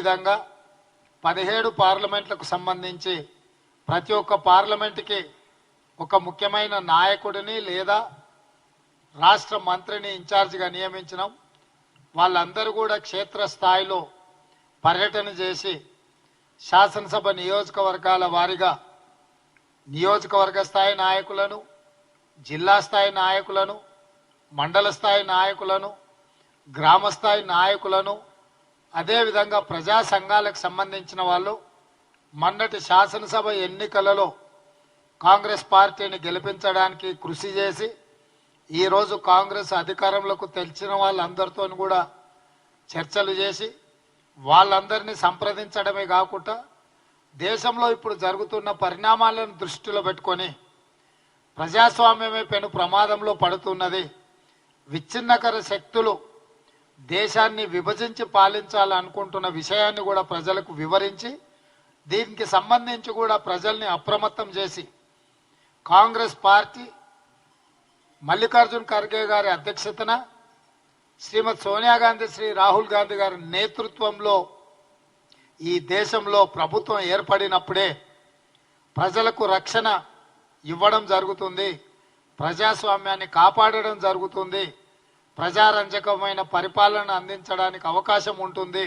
అదేవిధంగా 17 పార్లమెంట్లకు సంబంధించి ప్రతి ఒక్క పార్లమెంటుకి ఒక ముఖ్యమైన నాయకుడిని లేదా రాష్ట్ర మంత్రిని ఇన్ఛార్జిగా నియమించినాం. వాళ్ళందరూ కూడా క్షేత్రస్థాయిలో పర్యటన చేసి శాసనసభ నియోజకవర్గాల వారీగా నియోజకవర్గ స్థాయి నాయకులను, జిల్లా స్థాయి నాయకులను, మండల స్థాయి నాయకులను, గ్రామ స్థాయి నాయకులను, అదేవిధంగా ప్రజా సంఘాలకు సంబంధించిన వాళ్ళు మొన్నటి శాసనసభ ఎన్నికలలో కాంగ్రెస్ పార్టీని గెలిపించడానికి కృషి చేసి ఈరోజు కాంగ్రెస్ అధికారంలోకి తెలిసిన వాళ్ళందరితో కూడా చర్చలు చేసి వాళ్ళందరినీ సంప్రదించడమే కాకుండా దేశంలో ఇప్పుడు జరుగుతున్న పరిణామాలను దృష్టిలో పెట్టుకొని ప్రజాస్వామ్యమే పెను ప్రమాదంలో పడుతున్నది, విచ్ఛిన్నకర శక్తులు దేశాన్ని విభజించి పాలించాలనుకుంటున్న విషయాన్ని కూడా ప్రజలకు వివరించి దీనికి సంబంధించి కూడా ప్రజల్ని అప్రమత్తం చేసి కాంగ్రెస్ పార్టీ మల్లికార్జున్ ఖర్గే గారి అధ్యక్షతన శ్రీమతి సోనియా గాంధీ, శ్రీ రాహుల్ గాంధీ గారి నేతృత్వంలో ఈ దేశంలో ప్రభుత్వం ఏర్పడినప్పుడే ప్రజలకు రక్షణ ఇవ్వడం జరుగుతుంది, ప్రజాస్వామ్యాన్ని కాపాడడం జరుగుతుంది, ప్రజారంజకమైన పరిపాలన అందించడానికి అవకాశం ఉంటుంది.